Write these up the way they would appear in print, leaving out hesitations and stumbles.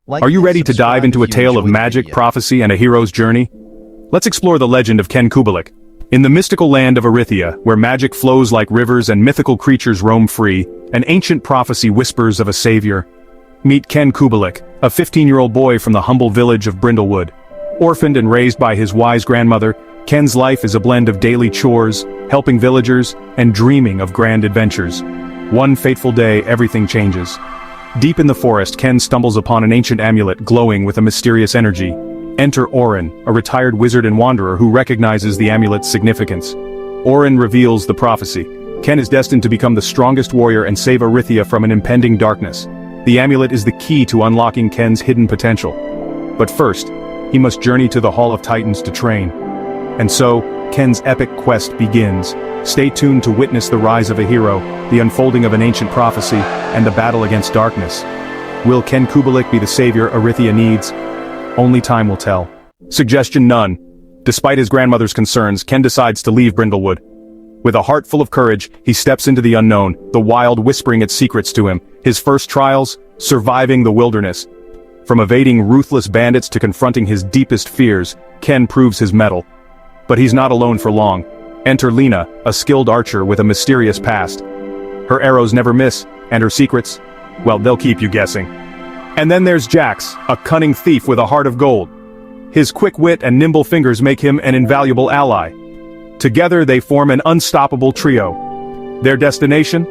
Are you ready to dive into a tale of magic, prophecy, and a hero's journey? Let's explore the legend of Ken Kubelik. In the mystical land of Erythia, where magic flows like rivers and mythical creatures roam free, an ancient prophecy whispers of a savior. Meet Ken Kubelik, a 15-year-old boy from the humble village of Brindlewood. Orphaned and raised by his wise grandmother, Ken's life is a blend of daily chores, helping villagers, and dreaming of grand adventures. One fateful day, everything changes. Deep in the forest, Ken stumbles upon an ancient amulet glowing with a mysterious energy. Enter Orin, a retired wizard and wanderer who recognizes the amulet's significance. Orin reveals the prophecy. Ken is destined to become the strongest warrior and save Erythia from an impending darkness. The amulet is the key to unlocking Ken's hidden potential. But first, he must journey to the Hall of Titans to train. And so, Ken's epic quest begins. Stay tuned to witness the rise of a hero, the unfolding of an ancient prophecy, and the battle against darkness. Will Ken Kubelik be the savior Erythia needs? Only time will tell. Suggestion none. Despite his grandmother's concerns, Ken decides to leave Brindlewood. With a heart full of courage, he steps into the unknown, the wild whispering its secrets to him. His first trials? Surviving the wilderness. From evading ruthless bandits to confronting his deepest fears, Ken proves his mettle. But he's not alone for long. Enter Lena, a skilled archer with a mysterious past. Her arrows never miss, and her secrets, well, they'll keep you guessing. And then there's Jax, a cunning thief with a heart of gold. His quick wit and nimble fingers make him an invaluable ally. Together they form an unstoppable trio. Their destination?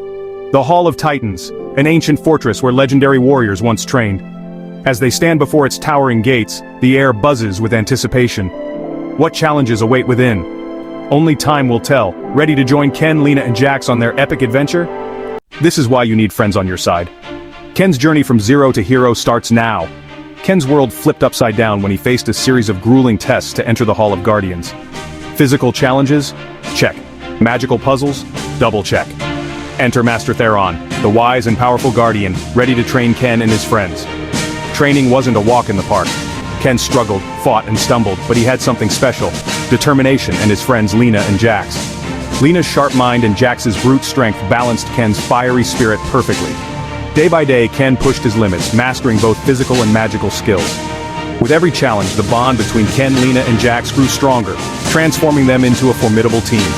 The Hall of Titans, an ancient fortress where legendary warriors once trained. As they stand before its towering gates, the air buzzes with anticipation. What challenges await within? Only time will tell. Ready to join Ken, Lena, and Jax on their epic adventure? This is why you need friends on your side. Ken's journey from zero to hero starts now. Ken's world flipped upside down when he faced a series of grueling tests to enter the Hall of Guardians. Physical challenges? Check. Magical puzzles? Double check. Enter Master Theron, the wise and powerful guardian, ready to train Ken and his friends. Training wasn't a walk in the park. Ken struggled, fought, and stumbled, but he had something special: determination and his friends Lena and Jax. Lena's sharp mind and Jax's brute strength balanced Ken's fiery spirit perfectly. Day by day, Ken pushed his limits, mastering both physical and magical skills. With every challenge, the bond between Ken, Lena, and Jax grew stronger, transforming them into a formidable team.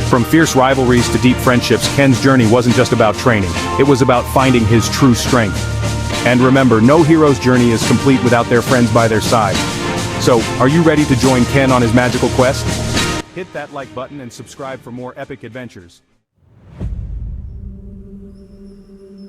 From fierce rivalries to deep friendships, Ken's journey wasn't just about training, it was about finding his true strength. And remember, no hero's journey is complete without their friends by their side. So, are you ready to join Ken on his magical quest? Hit that like button and subscribe for more epic adventures.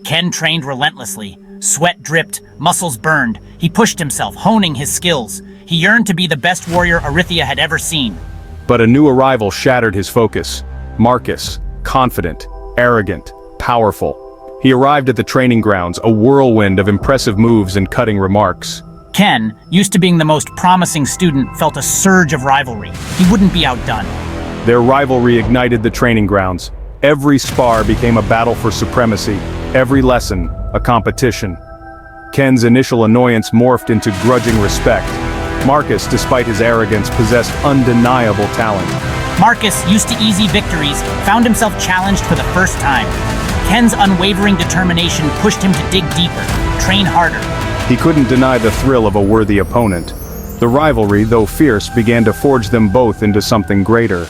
Ken trained relentlessly. Sweat dripped, muscles burned. He pushed himself, honing his skills. He yearned to be the best warrior Erythia had ever seen. But a new arrival shattered his focus. Marcus, confident, arrogant, powerful. He arrived at the training grounds, a whirlwind of impressive moves and cutting remarks. Ken, used to being the most promising student, felt a surge of rivalry. He wouldn't be outdone. Their rivalry ignited the training grounds. Every spar became a battle for supremacy, every lesson a competition. Ken's initial annoyance morphed into grudging respect. Marcus, despite his arrogance, possessed undeniable talent. Marcus, used to easy victories, found himself challenged for the first time. Ken's unwavering determination pushed him to dig deeper, train harder. He couldn't deny the thrill of a worthy opponent. The rivalry, though fierce, began to forge them both into something greater.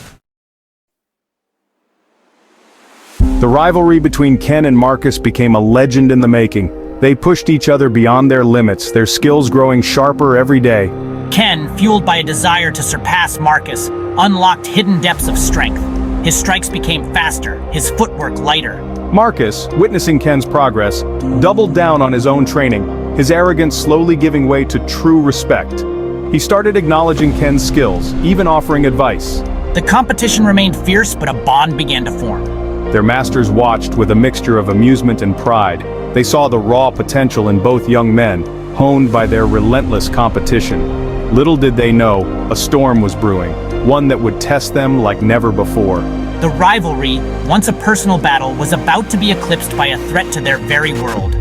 The rivalry between Ken and Marcus became a legend in the making. They pushed each other beyond their limits, their skills growing sharper every day. Ken, fueled by a desire to surpass Marcus, unlocked hidden depths of strength. His strikes became faster, his footwork lighter. Marcus, witnessing Ken's progress, doubled down on his own training, his arrogance slowly giving way to true respect. He started acknowledging Ken's skills, even offering advice. The competition remained fierce, but a bond began to form. Their masters watched with a mixture of amusement and pride. They saw the raw potential in both young men, honed by their relentless competition. Little did they know, a storm was brewing, one that would test them like never before. The rivalry, once a personal battle, was about to be eclipsed by a threat to their very world.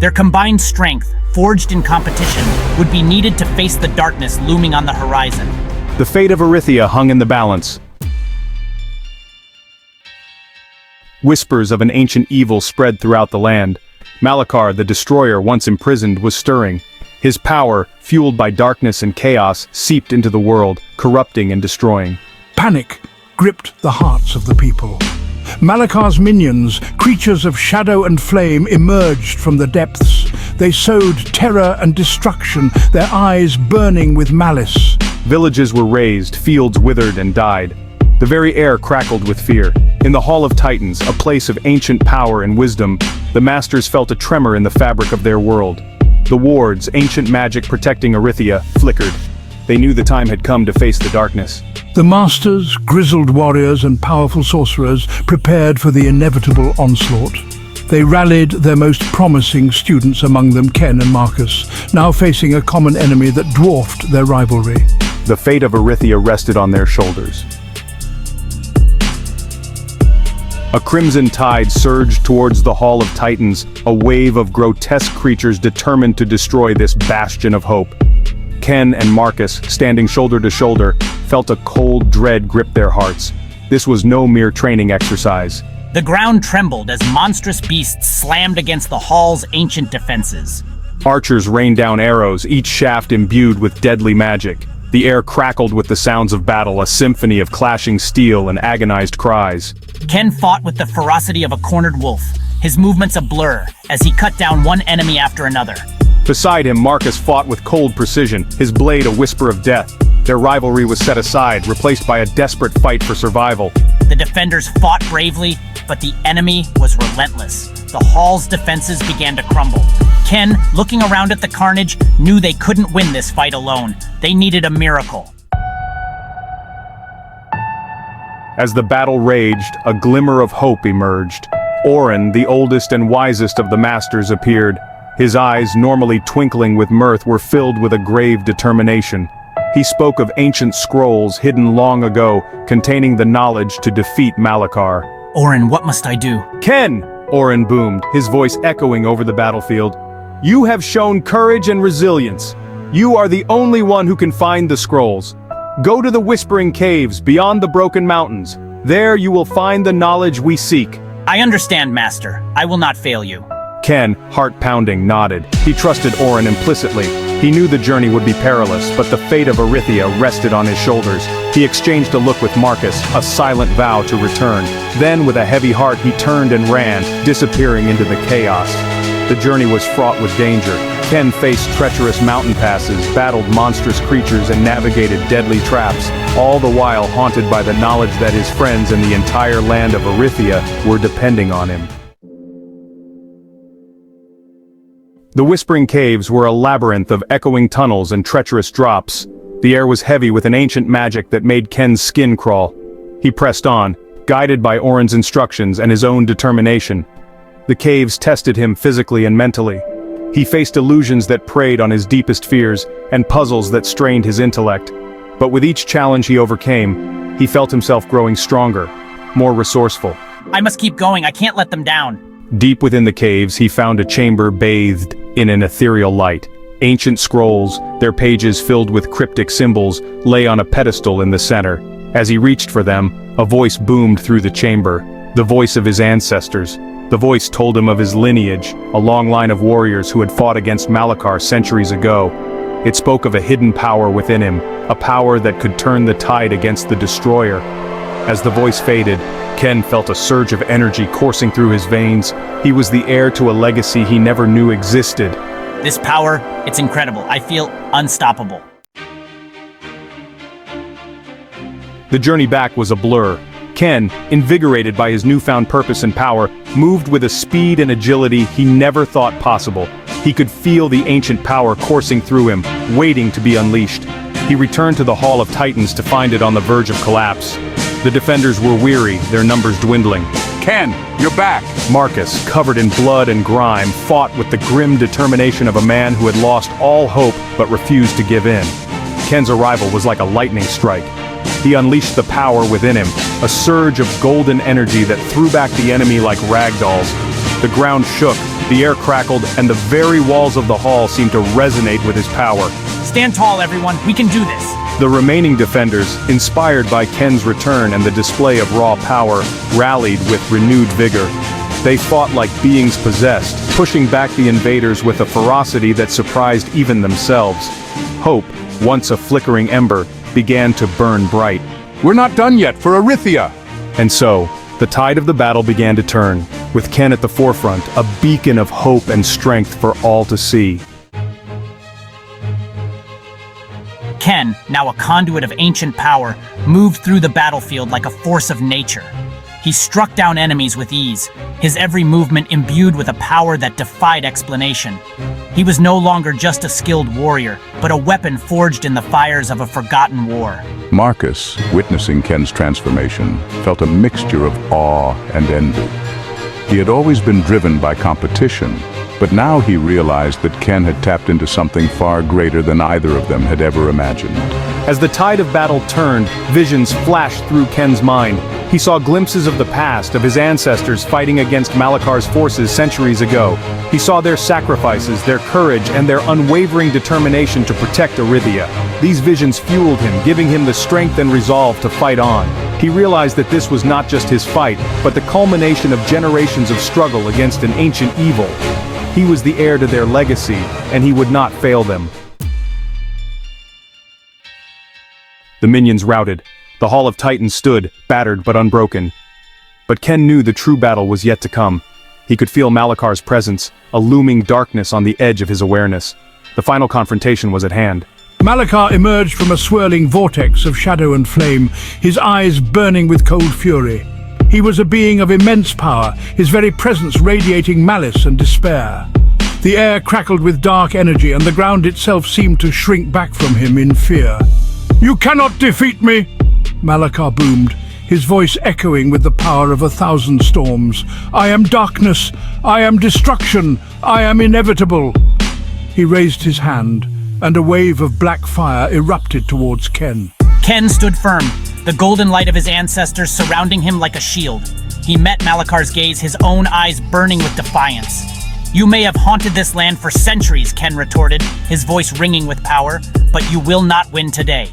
Their combined strength, forged in competition, would be needed to face the darkness looming on the horizon. The fate of Erythia hung in the balance. Whispers of an ancient evil spread throughout the land. Malachar, the destroyer once imprisoned, was stirring. His power, fueled by darkness and chaos, seeped into the world, corrupting and destroying. Panic gripped the hearts of the people. Malakar's minions, creatures of shadow and flame, emerged from the depths. They sowed terror and destruction, their eyes burning with malice. Villages were razed, fields withered and died. The very air crackled with fear. In the Hall of Titans, a place of ancient power and wisdom, the Masters felt a tremor in the fabric of their world. The wards, ancient magic protecting Erythia, flickered. They knew the time had come to face the darkness. The Masters, grizzled warriors and powerful sorcerers prepared for the inevitable onslaught. They rallied their most promising students, among them Ken and Marcus, now facing a common enemy that dwarfed their rivalry. The fate of Erythia rested on their shoulders. A crimson tide surged towards the Hall of Titans, a wave of grotesque creatures determined to destroy this bastion of hope. Ken and Marcus, standing shoulder to shoulder, felt a cold dread grip their hearts. This was no mere training exercise. The ground trembled as monstrous beasts slammed against the hall's ancient defenses. Archers rained down arrows, each shaft imbued with deadly magic. The air crackled with the sounds of battle, a symphony of clashing steel and agonized cries. Ken fought with the ferocity of a cornered wolf, his movements a blur as he cut down one enemy after another. Beside him, Marcus fought with cold precision, his blade a whisper of death. Their rivalry was set aside, replaced by a desperate fight for survival. The defenders fought bravely, but the enemy was relentless. The hall's defenses began to crumble. Ken, looking around at the carnage, knew they couldn't win this fight alone. They needed a miracle. As the battle raged, a glimmer of hope emerged. Orin, the oldest and wisest of the Masters, appeared. His eyes, normally twinkling with mirth, were filled with a grave determination. He spoke of ancient scrolls hidden long ago, containing the knowledge to defeat Malakar. Orin, what must I do? "Ken!" Orin boomed, his voice echoing over the battlefield. "You have shown courage and resilience. You are the only one who can find the scrolls. Go to the Whispering Caves beyond the Broken Mountains. There you will find the knowledge we seek." I understand, Master. I will not fail you. Ken, heart pounding, nodded. He trusted Orin implicitly. He knew the journey would be perilous, but the fate of Erythia rested on his shoulders. He exchanged a look with Marcus, a silent vow to return. Then, with a heavy heart, he turned and ran, disappearing into the chaos. The journey was fraught with danger. Ken faced treacherous mountain passes, battled monstrous creatures, and navigated deadly traps, all the while haunted by the knowledge that his friends and the entire land of Erythia were depending on him. The Whispering Caves were a labyrinth of echoing tunnels and treacherous drops. The air was heavy with an ancient magic that made Ken's skin crawl. He pressed on, guided by Orin's instructions and his own determination. The caves tested him physically and mentally. He faced illusions that preyed on his deepest fears, and puzzles that strained his intellect. But with each challenge he overcame, he felt himself growing stronger, more resourceful. I must keep going. I can't let them down. Deep within the caves, he found a chamber bathed in an ethereal light. Ancient scrolls, their pages filled with cryptic symbols, lay on a pedestal in the center. As he reached for them, a voice boomed through the chamber, the voice of his ancestors. The voice told him of his lineage, a long line of warriors who had fought against Malakar centuries ago. It spoke of a hidden power within him, a power that could turn the tide against the destroyer. As the voice faded, Ken felt a surge of energy coursing through his veins. He was the heir to a legacy he never knew existed. This power, it's incredible. I feel unstoppable. The journey back was a blur. Ken, invigorated by his newfound purpose and power, moved with a speed and agility he never thought possible. He could feel the ancient power coursing through him, waiting to be unleashed. He returned to the Hall of Titans to find it on the verge of collapse. The defenders were weary, their numbers dwindling. Ken, you're back! Marcus, covered in blood and grime, fought with the grim determination of a man who had lost all hope but refused to give in. Ken's arrival was like a lightning strike. He unleashed the power within him, a surge of golden energy that threw back the enemy like ragdolls. The ground shook, the air crackled, and the very walls of the hall seemed to resonate with his power. Stand tall, everyone. We can do this. The remaining defenders, inspired by Ken's return and the display of raw power, rallied with renewed vigor. They fought like beings possessed, pushing back the invaders with a ferocity that surprised even themselves. Hope, once a flickering ember, began to burn bright. We're not done yet for Erythia! And so, the tide of the battle began to turn, with Ken at the forefront, a beacon of hope and strength for all to see. Ken, now a conduit of ancient power, moved through the battlefield like a force of nature. He struck down enemies with ease, his every movement imbued with a power that defied explanation. He was no longer just a skilled warrior, but a weapon forged in the fires of a forgotten war. Marcus, witnessing Ken's transformation, felt a mixture of awe and envy. He had always been driven by competition, but now he realized that Ken had tapped into something far greater than either of them had ever imagined. As the tide of battle turned, visions flashed through Ken's mind. He saw glimpses of the past, of his ancestors fighting against Malakar's forces centuries ago. He saw their sacrifices, their courage, and their unwavering determination to protect Erythia. These visions fueled him, giving him the strength and resolve to fight on. He realized that this was not just his fight, but the culmination of generations of struggle against an ancient evil. He was the heir to their legacy, and he would not fail them. The minions routed. The Hall of Titans stood, battered but unbroken. But Ken knew the true battle was yet to come. He could feel Malakar's presence, a looming darkness on the edge of his awareness. The final confrontation was at hand. Malakar emerged from a swirling vortex of shadow and flame, his eyes burning with cold fury. He was a being of immense power, his very presence radiating malice and despair. The air crackled with dark energy, and the ground itself seemed to shrink back from him in fear. "You cannot defeat me!" Malakar boomed, his voice echoing with the power of 1,000 storms. "I am darkness, I am destruction, I am inevitable." He raised his hand, and a wave of black fire erupted towards Ken. Ken stood firm, the golden light of his ancestors surrounding him like a shield. He met Malakar's gaze, his own eyes burning with defiance. "You may have haunted this land for centuries," Ken retorted, his voice ringing with power, "but you will not win today."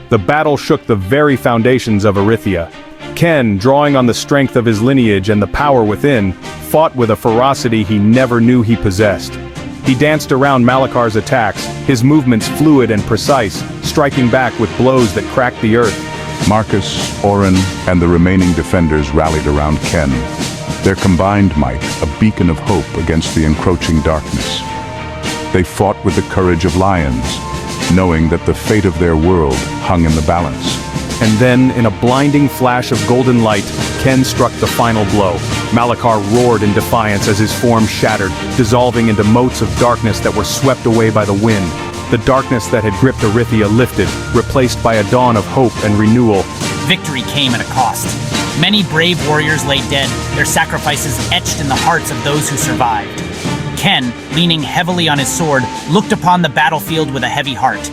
The battle shook the very foundations of Erythia. Ken, drawing on the strength of his lineage and the power within, fought with a ferocity he never knew he possessed. He danced around Malakar's attacks, his movements fluid and precise, striking back with blows that cracked the earth. Marcus, Orin, and the remaining defenders rallied around Ken, their combined might a beacon of hope against the encroaching darkness. They fought with the courage of lions, knowing that the fate of their world hung in the balance. And then, in a blinding flash of golden light, Ken struck the final blow. Malakar roared in defiance as his form shattered, dissolving into motes of darkness that were swept away by the wind. The darkness that had gripped Erythia lifted, replaced by a dawn of hope and renewal. Victory came at a cost. Many brave warriors lay dead, their sacrifices etched in the hearts of those who survived. Ken, leaning heavily on his sword, looked upon the battlefield with a heavy heart.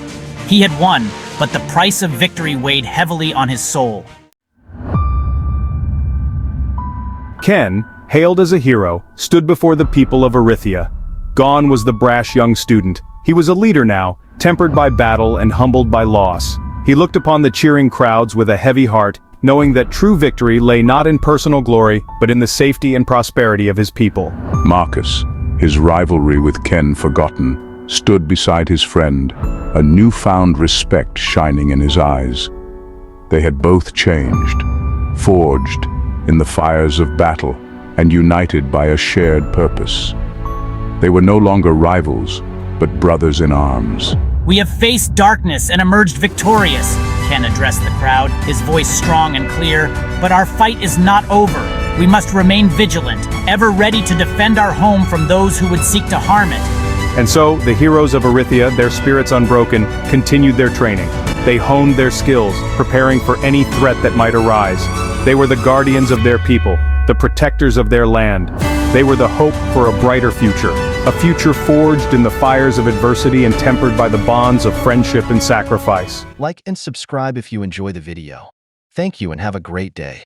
He had won, but the price of victory weighed heavily on his soul. Ken, hailed as a hero, stood before the people of Erythia. Gone was the brash young student. He was a leader now, tempered by battle and humbled by loss. He looked upon the cheering crowds with a heavy heart, knowing that true victory lay not in personal glory, but in the safety and prosperity of his people. Marcus, his rivalry with Ken forgotten, stood beside his friend, a newfound respect shining in his eyes. They had both changed, forged in the fires of battle, and united by a shared purpose. They were no longer rivals, but brothers in arms. "We have faced darkness and emerged victorious," Ken addressed the crowd, his voice strong and clear. "But our fight is not over. We must remain vigilant, ever ready to defend our home from those who would seek to harm it." And so, the heroes of Erythia, their spirits unbroken, continued their training. They honed their skills, preparing for any threat that might arise. They were the guardians of their people, the protectors of their land. They were the hope for a brighter future, a future forged in the fires of adversity and tempered by the bonds of friendship and sacrifice. Like and subscribe if you enjoy the video. Thank you and have a great day.